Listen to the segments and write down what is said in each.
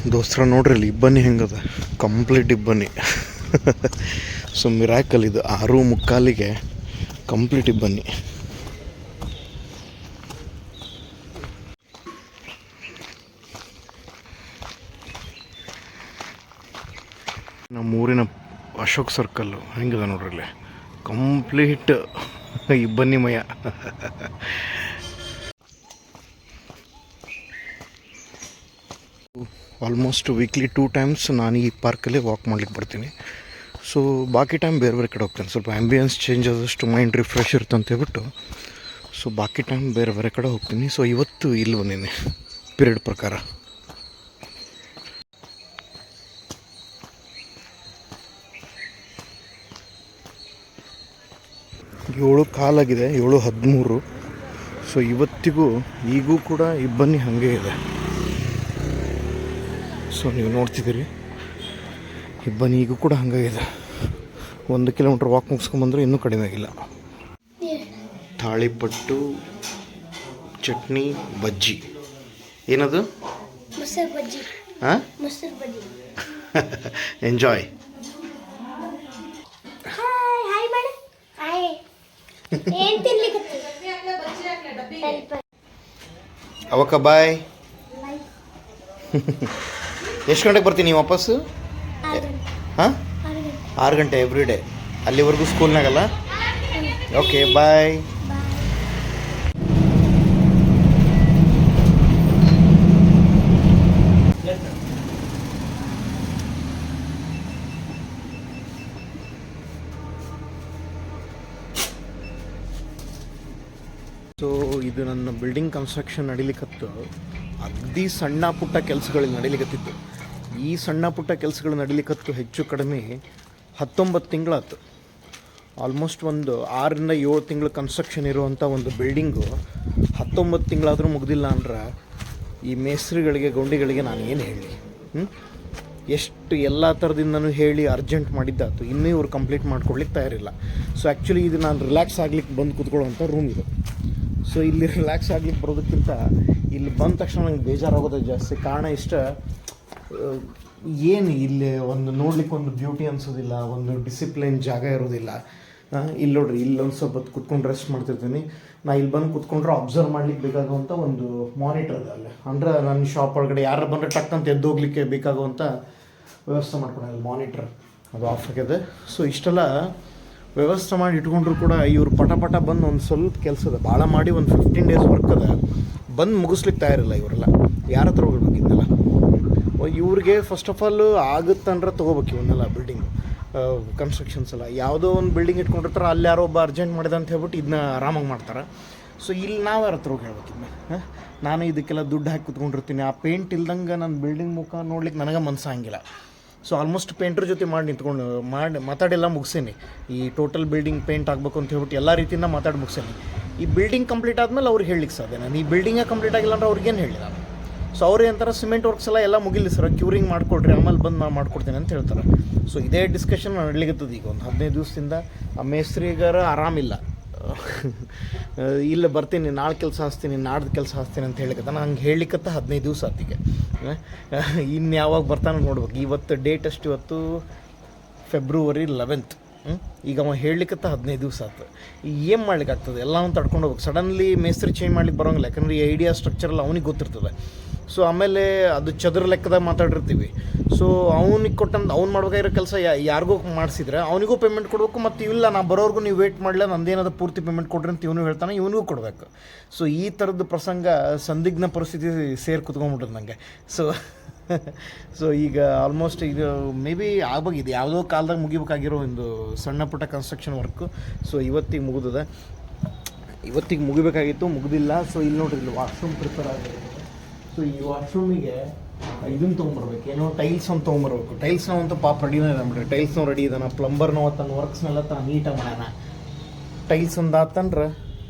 ದೋಸ್ತರ ನೋಡ್ರಿ ಇಲ್ಲಿ ಇಬ್ಬನಿ ಹೆಂಗದ, ಕಂಪ್ಲೀಟ್ ಇಬ್ಬನಿ. ಸೊ ಮಿರಾಕಲ್ ಇದು, 6:45ಗೆ ಕಂಪ್ಲೀಟ್ ಇಬ್ಬನಿ. ನಮ್ಮೂರಿನ ಅಶೋಕ್ ಸರ್ಕಲ್ಲು ಹೆಂಗಿದೆ ನೋಡ್ರಿ ಇಲ್ಲಿ, ಕಂಪ್ಲೀಟ್ ಇಬ್ಬನಿಮಯ. ಆಲ್ಮೋಸ್ಟ್ ವೀಕ್ಲಿ 2 times ನಾನು ಈ ಪಾರ್ಕಲ್ಲಿ ವಾಕ್ ಮಾಡ್ಲಿಕ್ಕೆ ಬರ್ತೀನಿ. ಸೊ ಬಾಕಿ ಟೈಮ್ ಬೇರೆ ಬೇರೆ ಕಡೆ ಹೋಗ್ತೇನೆ, ಸ್ವಲ್ಪ ಆ್ಯಂಬಿಯನ್ಸ್ ಚೇಂಜ್ ಆದಷ್ಟು ಮೈಂಡ್ ರಿಫ್ರೆಶ್ ಇರುತ್ತೆ ಅಂತ ಹೇಳ್ಬಿಟ್ಟು. ಸೊ ಬಾಕಿ ಟೈಮ್ ಬೇರೆ ಬೇರೆ ಕಡೆ ಹೋಗ್ತೀನಿ. ಸೊ ಇವತ್ತು ಇಲ್ಲಿ ಬಂದೀನಿ ಪೀರಿಯಡ್ ಪ್ರಕಾರ. ಏಳು ಕಾಲಾಗಿದೆ, 7:13. ಸೊ ಇವತ್ತಿಗೂ ಈಗೂ ಕೂಡ ಇಬ್ಬನಿ ಹಾಗೆ ಇದೆ. ಸೊ ನೀವು ನೋಡ್ತಿದ್ದೀರಿ, ಇಬ್ಬನಿ ಈಗೂ ಕೂಡ ಹಾಗಾಗಿದೆ. 1 ಕಿಲೋಮೀಟ್ರ್ ವಾಕ್ ಮುಗಿಸ್ಕೊಂಬಂದ್ರೆ ಇನ್ನೂ ಕಡಿಮೆ ಆಗಿಲ್ಲ. ತಾಳಿಪಟ್ಟು, ಚಟ್ನಿ, ಬಜ್ಜಿ. ಏನದು? ಮೊಸರು ಬಜ್ಜಿ. ಹಾಂ, ಮೊಸರು ಬಜ್ಜಿ. ಎಂಜಾಯ್. Hi madam. ಹಾಯ್. ಏನು ತಿನ್ಲಿಕ್ಕೆ? ಅವಕ್ಕ ಬಾಯ್. ಎಷ್ಟು ಗಂಟೆಗೆ ಬರ್ತೀನಿ ನೀವು ವಾಪಸ್ಸು? ಹಾಂ, 6 ಗಂಟೆ ಎವ್ರಿ ಡೇ. ಅಲ್ಲಿವರೆಗೂ ಸ್ಕೂಲ್ನಾಗಲ್ಲ? ಓಕೆ, ಬಾಯ್. ಸೊ ಇದು ನನ್ನ ಬಿಲ್ಡಿಂಗ್ ಕನ್ಸ್ಟ್ರಕ್ಷನ್ ನಡೀಲಿಕ್ಕತ್ತು ಅಗದಿ ಸಣ್ಣ ಪುಟ್ಟ ಕೆಲಸಗಳು ನಡೀಲಿಕ್ಕತ್ತಿತ್ತು. ಈ ಸಣ್ಣ ಪುಟ್ಟ ಕೆಲಸಗಳು ನಡೀಲಿಕ್ಕತ್ತು ಹೆಚ್ಚು ಕಡಿಮೆ 19 ತಿಂಗಳಾಯ್ತು. ಆಲ್ಮೋಸ್ಟ್ ಒಂದು 6ರಿಂದ 7 ತಿಂಗಳು ಕನ್ಸ್ಟ್ರಕ್ಷನ್ ಇರುವಂಥ ಒಂದು ಬಿಲ್ಡಿಂಗು 19 ತಿಂಗಳಾದರೂ ಮುಗ್ದಿಲ್ಲ ಅಂದ್ರೆ ಈ ಮೇಸ್ತ್ರಿಗಳಿಗೆ, ಗೌಂಡಿಗಳಿಗೆ ನಾನು ಏನು ಹೇಳಿ? ಎಷ್ಟು ಎಲ್ಲ ಥರದಿಂದನೂ ಹೇಳಿ ಅರ್ಜೆಂಟ್ ಮಾಡಿದ್ದಾಯ್ತು, ಇನ್ನೂ ಇವ್ರು ಕಂಪ್ಲೀಟ್ ಮಾಡ್ಕೊಡ್ಲಿಕ್ಕೆ ತಯಾರಿಲ್ಲ. ಸೊ ಆ್ಯಕ್ಚುಲಿ ಇದು ನಾನು ರಿಲ್ಯಾಕ್ಸ್ ಆಗ್ಲಿಕ್ಕೆ ಬಂದು ಕೂತ್ಕೊಳ್ಳೋವಂಥ ರೂಮ್ ಇದು. ಸೊ ಇಲ್ಲಿ ರಿಲ್ಯಾಕ್ಸ್ ಆಗ್ಲಿಕ್ಕೆ ಬರೋದಕ್ಕಿಂತ ಇಲ್ಲಿ ಬಂದ ತಕ್ಷಣ ನಂಗೆ ಬೇಜಾರಾಗೋದು ಜಾಸ್ತಿ. ಕಾರಣ ಇಷ್ಟ, ಏನು ಇಲ್ಲಿ ಒಂದು ನೋಡ್ಲಿಕ್ಕೆ ಒಂದು ಬ್ಯೂಟಿ ಅನಿಸೋದಿಲ್ಲ, ಒಂದು ಡಿಸಿಪ್ಲಿನ್ ಜಾಗ ಇರೋದಿಲ್ಲ. ಇಲ್ಲಿ ನೋಡ್ರಿ, ಇಲ್ಲೊಂದು ಸ್ವಲ್ಪ ಹೊತ್ತು ಕುತ್ಕೊಂಡು ರೆಸ್ಟ್ ಮಾಡ್ತಿರ್ತೀನಿ. ನಾ ಇಲ್ಲಿ ಬಂದು ಕುತ್ಕೊಂಡ್ರೆ ಅಬ್ಸರ್ವ್ ಮಾಡ್ಲಿಕ್ಕೆ ಬೇಕಾಗುವಂಥ ಒಂದು ಮಾನಿಟರ್ ಇದೆ ಅಲ್ಲೇ. ಅಂದರೆ ನನ್ನ ಶಾಪ್ ಒಳಗಡೆ ಯಾರು ಬಂದರೆ ಟಕ್ ಅಂತ ಎದ್ದೋಗ್ಲಿಕ್ಕೆ ಬೇಕಾಗುವಂಥ ವ್ಯವಸ್ಥೆ ಮಾಡ್ಕೊಂಡೆ ಮಾನಿಟ್ರ್, ಅದು ಆಫ್ ಆಗಿದೆ. ಸೊ ಇಷ್ಟೆಲ್ಲ ವ್ಯವಸ್ಥೆ ಮಾಡಿ ಇಟ್ಕೊಂಡ್ರು ಕೂಡ ಇವ್ರು ಪಟ ಬಂದು ಒಂದು ಸ್ವಲ್ಪ ಕೆಲಸ ಅದ, ಭಾಳ ಮಾಡಿ ಒಂದು 15 days ವರ್ಕ್ ಅದ, ಬಂದು ಮುಗಿಸ್ಲಿಕ್ಕೆ ತಯಾರಿಲ್ಲ ಇವರೆಲ್ಲ. ಯಾರ ಹತ್ರ ಹೋಗ್ಬೇಕಿದ್ದೆಲ್ಲ ಇವ್ರಿಗೆ ಫಸ್ಟ್ ಆಫ್ ಆಲ್ ಆಗುತ್ತಂದ್ರೆ ತೊಗೋಬೇಕು ಇವನ್ನೆಲ್ಲ ಬಿಲ್ಡಿಂಗ್ ಕನ್ಸ್ಟ್ರಕ್ಷನ್ಸ್ ಎಲ್ಲ. ಯಾವುದೋ ಒಂದು ಬಿಲ್ಡಿಂಗ್ ಇಟ್ಕೊಂಡಿರ್ತಾರೆ, ಅಲ್ಲಿ ಯಾರೋ ಒಬ್ಬ ಅರ್ಜೆಂಟ್ ಮಾಡಿದೆ ಅಂತ ಹೇಳ್ಬಿಟ್ಟು ಇದನ್ನ ಆರಾಮಾಗಿ ಮಾಡ್ತಾರೆ. ಸೊ ಇಲ್ಲಿ ನಾವು ಯಾರ ಹತ್ರ ಹೋಗಿ ಹೇಳ್ಬೇಕಿದ್ನ? ನಾನು ಇದಕ್ಕೆಲ್ಲ ದುಡ್ಡು ಹಾಕಿ ಕುತ್ಕೊಂಡಿರ್ತೀನಿ, ಆ ಪೇಂಟ್ ಇಲ್ದಂಗೆ ನನ್ನ ಬಿಲ್ಡಿಂಗ್ ಮುಖ ನೋಡ್ಲಿಕ್ಕೆ ನನಗೆ ಮನಸ್ಸಾಗಿಲ್ಲ. ಸೊ ಆಲ್ಮೋಸ್ಟ್ ಪೇಂಟ್ರ್ ಜೊತೆ ಮಾತಾಡೆಲ್ಲ ಮುಗಿಸೀನಿ. ಈ ಟೋಟಲ್ ಬಿಲ್ಡಿಂಗ್ ಪೇಂಟ್ ಆಗಬೇಕು ಅಂತ ಹೇಳ್ಬಿಟ್ಟು ಎಲ್ಲ ರೀತಿಯಿಂದ ಮಾತಾಡಿ ಮುಗಿಸೀನಿ. ಈ ಬಿಲ್ಡಿಂಗ್ ಕಂಪ್ಲೀಟ್ ಆದಮೇಲೆ ಅವ್ರಿಗೆ ಹೇಳಲಿಕ್ಕೆ ಸಾಧ್ಯ. ನಾನು ಈ ಬಿಲ್ಡಿಂಗೇ ಕಂಪ್ಲೀಟ್ ಆಗಿಲ್ಲ ಅಂದ್ರೆ ಅವ್ರಿಗೇನು ಹೇಳಿ ನಾನು. ಸೊ ಅವ್ರು ಏನಂತಾರೆ, ಸಿಮೆಂಟ್ ವರ್ಕ್ಸ್ ಎಲ್ಲ ಮುಗಿಲಿ ಸರ್, ಕ್ಯೂರಿಂಗ್ ಮಾಡಿಕೊಡ್ರಿ, ಆಮೇಲೆ ಬಂದು ನಾನು ಮಾಡ್ಕೊಡ್ತೀನಿ ಅಂತ ಹೇಳ್ತಾರೆ. ಸೊ ಇದೇ ಡಿಸ್ಕಷನ್ ನಡಲಿಕ್ಕತ್ತದ ಈಗ ಒಂದು 15 ದಿವಸದಿಂದ. ಆ ಮೇಸ್ತ್ರಿಗಾರ ಆರಾಮಿಲ್ಲ, ಇಲ್ಲ ಬರ್ತೀನಿ, ನಾಳೆ ಕೆಲಸ ಹಚ್ತೀನಿ, ನಾಡ್ದು ಕೆಲಸ ಹಚ್ತೀನಿ ಅಂತ ಹೇಳಿಕತ್ತ. ನಾನು ಹಂಗೆ ಹೇಳಲಿಕ್ಕತ್ತ 15 ದಿವಸ ಆತಿಗೆ. ಇನ್ನು ಯಾವಾಗ ಬರ್ತಾನೆ ನೋಡ್ಬೇಕು. ಇವತ್ತು ಡೇಟ್ ಅಷ್ಟು, ಇವತ್ತು February 11th. ಈಗ ಅವ ಹೇಳಲಿಕ್ಕತ್ತ 15 ದಿವಸ ಆಯ್ತು. ಈಗ ಏನು ಮಾಡ್ಲಿಕ್ಕೆ ಆಗ್ತದೆ? ಎಲ್ಲವೂ ತಡ್ಕೊಂಡು ಹೋಗ್ಬೇಕು. ಸಡನ್ಲಿ ಮೇಸ್ತ್ರಿ ಚೇಂಜ್ ಮಾಡ್ಲಿಕ್ಕೆ ಬರೋಂಗಿಲ್ಲ, ಯಾಕಂದರೆ ಈ ಐಡಿಯಾ ಸ್ಟ್ರಕ್ಚರ್ ಎಲ್ಲ ಅವ್ನಿಗೆ ಗೊತ್ತಿರ್ತದೆ. ಸೊ ಆಮೇಲೆ ಅದು ಚದುರ ಲೆಕ್ಕದಾಗ ಮಾತಾಡಿರ್ತೀವಿ. ಸೊ ಅವ್ನಿಗೆ ಕೊಟ್ಟಂದು ಅವ್ನು ಮಾಡ್ಬೇಕಾಗಿರೋ ಕೆಲಸ ಯಾರಿಗೂ ಮಾಡಿಸಿದ್ರೆ ಅವನಿಗೂ ಪೇಮೆಂಟ್ ಕೊಡಬೇಕು. ಮತ್ತು ಇಲ್ಲ, ನಾ ಬರೋರ್ಗು ನೀವು ವೇಟ್ ಮಾಡಲ, ನಂದೇನಾದ್ರು ಪೂರ್ತಿ ಪೇಮೆಂಟ್ ಕೊಡ್ರಿ ಅಂತ ಇವನು ಹೇಳ್ತಾನೆ, ಇವನಿಗೂ ಕೊಡಬೇಕು. ಸೊ ಈ ಥರದ್ದು ಪ್ರಸಂಗ, ಸಂದಿಗ್ಧ ಪರಿಸ್ಥಿತಿ ಸೇರಿ ಕುತ್ಕೊಂಡ್ಬಿಟ್ಟது ನನಗೆ. ಸೊ ಈಗ ಆಲ್ಮೋಸ್ಟ್ ಈಗ ಮೇ ಬಿ ಆಗಬೇಕಿದೆ, ಯಾವುದೋ ಕಾಲದಾಗ ಮುಗಿಬೇಕಾಗಿರೋ ಒಂದು ಸಣ್ಣ ಪುಟ್ಟ ಕನ್ಸ್ಟ್ರಕ್ಷನ್ ವರ್ಕು. ಸೊ ಇವತ್ತಿಗೆ ಮುಗಿದಿದೆ, ಇವತ್ತಿಗೆ ಮುಗಿಬೇಕಾಗಿತ್ತು, ಮುಗಿದಿಲ್ಲ. ಸೊ ಇಲ್ಲಿ ನೋಡ್ರಿ, ಇಲ್ಲಿ ವಾಶ್ರೂಮ್ ಪ್ರಿಪೇರ್ ಆಗಿದೆ. ಸೊ ಈ ವಾಶ್ರೂಮಿಗೆ ಇದನ್ನು ತೊಗೊಂಬರ್ಬೇಕು, ಏನೋ ಟೈಲ್ಸ್ ಅಂತ ತೊಗೊಂಬರ್ಬೇಕು. ಟೈಲ್ಸ್ನವಂತೂ ಪಾಪ ರೆಡಿನೇ ಇದೆ ಬಿಡ್ರಿ, ಟೈಲ್ಸ್ನೂ ರೆಡಿ ಇದ್ದಾನೆ, ಪ್ಲಂಬರ್ನವ ತನ್ನ ವರ್ಕ್ಸ್ನೆಲ್ಲ ತಾನು ನೀಟಾಗಿ ಮಾಡ್ಯಾನ. ಟೈಲ್ಸ್ ಒಂದು ಆತಂದ್ರೆ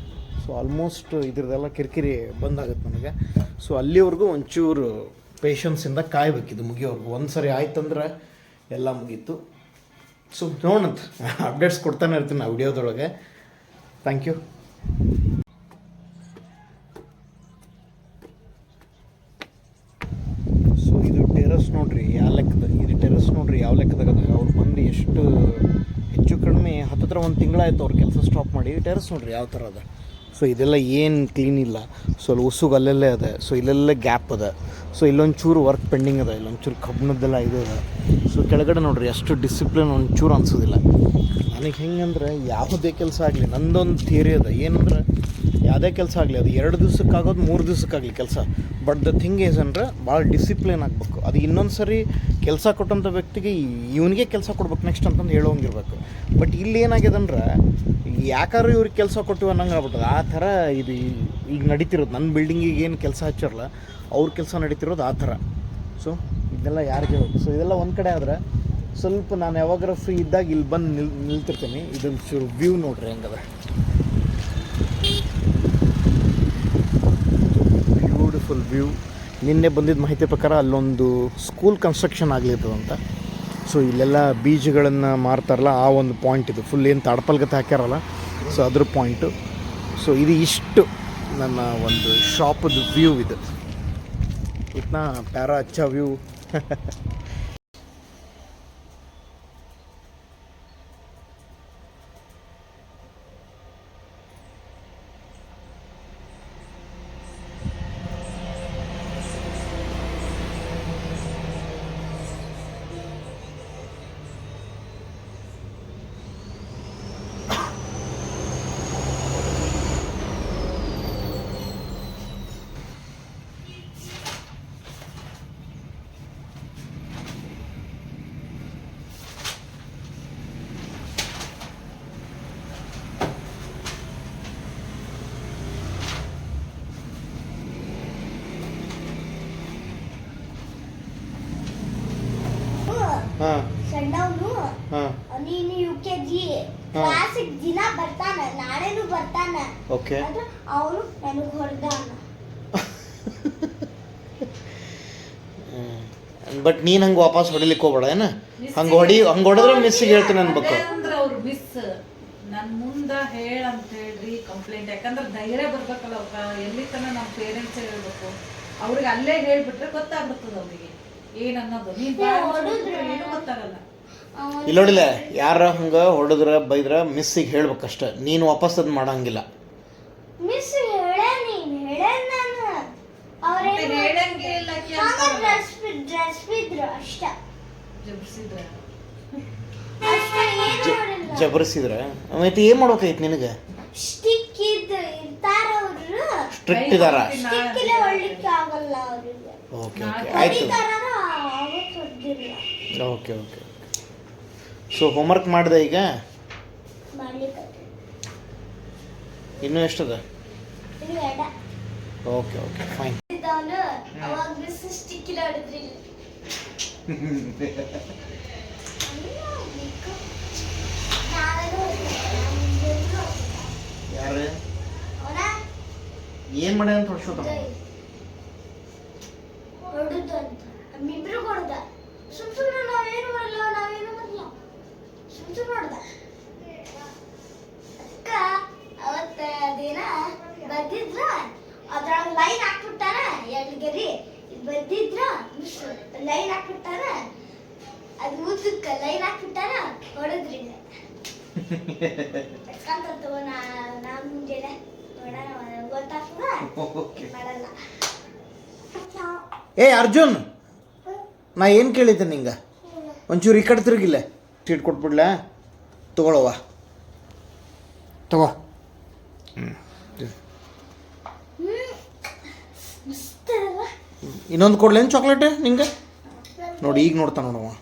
ಸೊ ಆಲ್ಮೋಸ್ಟ್ ಇದ್ರದ್ದೆಲ್ಲ ಕಿರಿಕಿರಿ ಬಂದಾಗುತ್ತೆ ನನಗೆ. ಸೊ ಅಲ್ಲಿವರೆಗೂ ಒಂಚೂರು ಪೇಷನ್ಸಿಂದ ಕಾಯ್ಬೇಕಿದು ಮುಗಿಯೋರ್ಗು. ಒಂದು ಸರಿ ಆಯ್ತಂದ್ರೆ ಎಲ್ಲ ಮುಗೀತು. ಸೊ ನೋಡಂತ ಅಪ್ಡೇಟ್ಸ್ ಕೊಡ್ತಾನೆ ಇರ್ತೀನಿ ನಾ ವಿಡಿಯೋದೊಳಗೆ. Thank you. ಸೊ ಇದು ಟೆರೆಸ್ ನೋಡ್ರಿ ಯಾವ ಲೆಕ್ಕದ ಇದು ಟೆರೆಸ್ ನೋಡ್ರಿ ಯಾವ ಲೆಕ್ಕದಾಗ ಅವ್ರು ಬಂದು ಎಷ್ಟು ಹೆಚ್ಚು ಕಡಿಮೆ ಹತ್ತತ್ರ ಒಂದು ತಿಂಗಳಾಯ್ತು ಅವ್ರು ಕೆಲಸ ಸ್ಟಾಪ್ ಮಾಡಿ. ಟೆರೆಸ್ ನೋಡ್ರಿ ಯಾವ ಥರ ಅದ. ಸೊ ಇದೆಲ್ಲ ಏನು ಕ್ಲೀನ್ ಇಲ್ಲ. ಸೊ ಅಲ್ಲಿ ಉಸುಗು ಅಲ್ಲೆಲ್ಲೇ ಅದ. ಸೊ ಇಲ್ಲೆಲ್ಲ ಗ್ಯಾಪ್ ಅದ. ಸೊ ಇಲ್ಲೊಂದು ಚೂರು ವರ್ಕ್ ಪೆಂಡಿಂಗ್ ಅದ. ಇಲ್ಲೊಂಚೂರು ಕಬ್ಬಿಣದ್ದೆಲ್ಲ ಇದು ಅದ. ಸೊ ಕೆಳಗಡೆ ನೋಡ್ರಿ ಅಷ್ಟು ಡಿಸಿಪ್ಲಿನ್ ಒಂಚೂರು ಅನ್ಸೋದಿಲ್ಲ ನನಗೆ. ಹೆಂಗಂದ್ರೆ ಯಾವುದೇ ಕೆಲಸ ಆಗಲಿ ನಂದೊಂದು ಥಿಯರಿ ಅದ. ಏನಂದ್ರೆ ಯಾವುದೇ ಕೆಲಸ ಆಗಲಿ ಅದು 2 ದಿವ್ಸಕ್ಕಾಗೋದು 3 ದಿವ್ಸಕ್ಕಾಗಲಿ ಕೆಲಸ. ಬಟ್ ದ ಥಿಂಗ್ ಈಸ್ ಅಂದ್ರೆ ಭಾಳ ಡಿಸಿಪ್ಲಿನ್ ಆಗಬೇಕು. ಅದು ಇನ್ನೊಂದು ಸರಿ ಕೆಲಸ ಕೊಟ್ಟಂಥ ವ್ಯಕ್ತಿಗೆ ಇವನಿಗೆ ಕೆಲಸ ಕೊಡ್ಬೇಕು ನೆಕ್ಸ್ಟ್ ಅಂತಂದು ಹೇಳೋಂಗಿರ್ಬೇಕು. ಬಟ್ ಇಲ್ಲಿ ಏನಾಗಿದೆ ಅಂದ್ರೆ ಯಾಕಾದ್ರೂ ಇವ್ರಿಗೆ ಕೆಲಸ ಕೊಟ್ಟಿವಿ ಅನ್ನಂಗೆ ಆಗ್ಬಿಟ್ಟದ. ಆ ಥರ ಇದು ಈಗ ನಡೀತಿರೋದು. ನನ್ನ ಬಿಲ್ಡಿಂಗಿಗೆ ಏನು ಕೆಲಸ ಹಚ್ಚಾರಲ್ಲ ಅವ್ರ ಕೆಲಸ ನಡೀತಿರೋದು ಆ ಥರ. ಸೊ ಇದೆಲ್ಲ ಯಾರಿಗೆ ಹೇಳೋದು. ಸೊ ಇದೆಲ್ಲ ಒಂದು ಕಡೆ ಆದ್ರೆ ಸ್ವಲ್ಪ ನಾನು ಯಾವಾಗಾರ ಫ್ರೀ ಇದ್ದಾಗ ಇಲ್ಲಿ ಬಂದು ನಿಲ್ತಿರ್ತೀನಿ. ಇದೊಂದು ಚೂರು ವ್ಯೂ ನೋಡ್ರಿ ಹೆಂಗದ. Beautiful view. ನಿನ್ನೆ ಬಂದಿದ್ದ ಮಾಹಿತಿ ಪ್ರಕಾರ ಅಲ್ಲೊಂದು ಸ್ಕೂಲ್ ಕನ್ಸ್ಟ್ರಕ್ಷನ್ ಆಗ್ಲಿರ್ತದಂತ. ಸೊ ಇಲ್ಲೆಲ್ಲ ಬೀಜಗಳನ್ನು ಮಾರ್ತಾರಲ್ಲ ಆ ಒಂದು ಪಾಯಿಂಟ್ ಇದು. ಫುಲ್ ಏನು ತಾಡ್ಪಲ್ಗತ್ತೆ ಹಾಕ್ಯಾರಲ್ಲ ಸೊ ಅದ್ರ ಪಾಯಿಂಟು. ಸೊ ಇದು ಇಷ್ಟು ನನ್ನ ಒಂದು ಶಾಪದು ವ್ಯೂ ಇದು. ಇತ್ನಾ ಪ್ಯಾರಾ ಅಚ್ಚಾ ವ್ಯೂ. ಹಾಂ ಸಣ್ಣವನು ಹಾಂ ನೀನು UKG ಕ್ಲಾಸಿಗೆ ದಿನ ಬರ್ತಾನ, ನಾಳೆನೂ ಬರ್ತಾನ. ಓಕೆ. ಅವನು ನನಗೆ ಹೊಡೆದಾನ. ಬಟ್ ನೀನು ಹಂಗೆ ವಾಪಸ್ ಹೊಡಿಲಿಕ್ಕೆ ಹೋಗ್ಬೇಡ ಏನ. ಹಂಗೆ ಹೊಡೆದ್ರೆ ಮಿಸ್ಸಿಗೆ ಹೇಳ್ತೀನಿ ಅನ್ಬೇಕು. ಅಂದ್ರೆ ಅವ್ರು ಮಿಸ್ ನನ್ನ ಮುಂದೆ ಹೇಳಂತ ಹೇಳ್ರಿ ಕಂಪ್ಲೇಂಟ್. ಯಾಕಂದ್ರೆ ಧೈರ್ಯ ಬರ್ಬೇಕಲ್ಲ ಎಲ್ಲಿ ತನ ನಮ್ಮ ಪೇರೆಂಟ್ಸ್ ಹೇಳ್ಬೇಕು. ಅವ್ರಿಗೆ ಅಲ್ಲೇ ಹೇಳ್ಬಿಟ್ರೆ ಗೊತ್ತಾಗ್ಬಿಡ್ತದ ಅವ್ರಿಗೆ ಏನನ್ನೋದು. ಏನು ಗೊತ್ತಾಗಲ್ಲ. ಇಲ್ಲ ನೋಡಿಲ್ಲ, ಯಾರ ಹಂಗೆ ಹೊಡೆದ್ರೆ ಬೈದ್ರೆ ಮಿಸ್ಸಿಗೆ ಹೇಳ್ಬೇಕಷ್ಟ. ನೀನು ವಾಪಸ್ ಅದು ಮಾಡಂಗಿಲ್ಲ. ಮಿಸ್ ಹೇಳೇ ನೀನು ಹೇಳೇ ನಾನು ಹೇಳಂಗೆ ಇಲ್ಲ. ಡ್ರೆಸ್ ಬಿದ್ರು ಅಷ್ಟ. ಜಬ್ಸಿದ್ರೆ ಜಬರ್ಸಿದ್ರೆ ಮತ್ತೆ ಏನು ಮಾಡ್ಬೇಕಾಯ್ತು ನಿನಗೆ? ಸ್ಟಿಕ್ ಇರ್ತಾರ ಅವರು. ಸ್ಟ್ರಿಕ್ಟ್ ಇದಾರ. ಸ್ಟಿಕ್ ಇಲ್ಲ ಹೊಡ್ಲಿಕ್ಕೆ ಆಗಲ್ಲ ಅವರಿಗೆ. ಓಕೆ ಓಕೆ ಆಯಿತು. Okay okay. ಸೊ ಹೋಮ್ವರ್ಕ್ ಮಾಡಿದೆ ಈಗ? ಇನ್ನೂ ಎಷ್ಟದ? Okay okay fine. ಅವಾಗ ಮಿಸ್ ಸ್ಟಿಕ್ ಇಲ್ಲ ಹೊಡೆದ್ರಿ. ಯಾರು ಏನು ಮಾಡ್ಯ ಅಂತ ಹೊಡ್ಸೋತ? ಹೊಡುದು ಅಂತ ನಮ್ಮಿಬ್ರು ಹೊಡೆದ. ಸುಮ್ಮನೆ ನಾವೇನು ಮಾಡಲ್ಲ, ನಾವೇನು ಮಾಡಲ್ಲ, ಸುಮ್ಮನೆ ಹೊಡೆದ. ಅಕ್ಕ ಅವತ್ತ ದಿನ ಬರ್ದಿದ್ರ ಅದ್ರೊಳಗೆ ಲೈನ್ ಹಾಕ್ಬಿಟ್ಟಾರ. ಎಡ್ಗರಿ ಬರ್ದಿದ್ರ ಲೈನ್ ಹಾಕ್ಬಿಟ್ಟಾರ. ಅದು ಉದ್ದಕ್ಕ ಲೈನ್ ಹಾಕ್ಬಿಟ್ಟಾರ. ಹೊಡೆದ್ರಿ ತಗೋ. ನಾ ಮುಂಜಾನೆ ನೋಡೋಣ ಗೊತ್ತಾಗ್ತದ. ಮಾಡಲ್ಲ. ಏ ಅರ್ಜುನ್, ನಾ ಏನು ಕೇಳಿದ್ದೆ ನಿಂಗೆ? ಒಂಚೂರು ಈ ಕಡೆ ತಿರುಗಿಲ್ಲ. ಸೀಟ್ ಕೊಟ್ಬಿಡ್ಲ? ತಗೊಳವ ತಗೋ. ಇನ್ನೊಂದು ಕೊಡ್ಲೇನು ಚಾಕ್ಲೇಟ್ ನಿಂಗೆ? ನೋಡಿ ಈಗ ನೋಡ್ತಾ ನೋಡವ.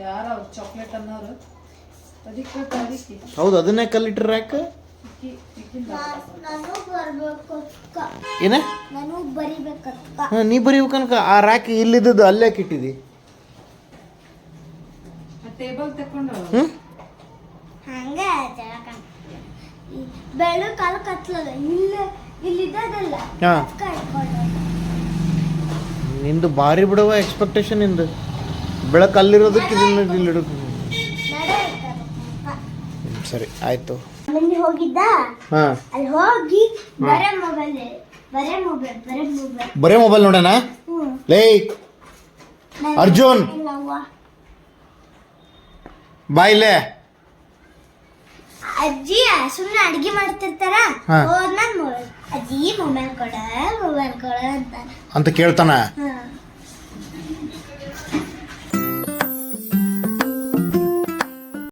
ಯಾರ ಚಾಕ್ಲೇಟ್ ಅನ್ನೋರು? ಹೌದು, ಅದನ್ನೇ ಕಲ್ಲಿಟ್ರೆ ಯಾಕೆ? ನಾನು ಬರ್ಬೇಕು. ಏನ ನಾನು ಬರಿಬೇಕಕ್ಕ. ಹಾಂ, ನೀ ಬರೀಬೇಕನ್ಕ. ಆ ರ್ಯಾಕ್ ಇಲ್ಲಿದ್ದು ಅಲ್ಲೇ ಇಟ್ಟಿದ್ದಿ. ಟೇಬಲ್ ತಕೊಂಡು ಹಂಗೆ ಬೆಳು ಕಾಲ ಕತ್ಲದ ಇಲ್ಲಿದ್ದದಲ್ಲ. ನಿಂದು ಭಾರಿ ಬಿಡುವ ಎಕ್ಸ್ಪೆಕ್ಟೇಷನ್. ನಿಂದು ಬೆಳಕು ಅಲ್ಲಿರೋದಕ್ಕೆ ಇಲ್ಲಿ ಸರಿ ಆಯ್ತು. ಅಲ್ಲಿ ಹೋಗಿದ್ದ, ಅಲ್ಲಿ ಹೋಗಿ ಬರೇ ಮೊಬೈಲ್ ನೋಡೋಣ. ಲೇ ಅರ್ಜುನ್ ಇಲ್ಲವ್ವ. ಬಾಯಿಲೆ. ಅಜ್ಜಿ ಸುಮ್ಮನೆ ಅಡ್ಗೆ ಮಾಡ್ತಿರ್ತಾರ, ಹಾ. ಹೋದ್ಮೇಲೆ ಅಜ್ಜಿ ಮೊಬೈಲ್ ಕೊಡ ಅಂತ ಅಂತ ಕೇಳ್ತಾನ.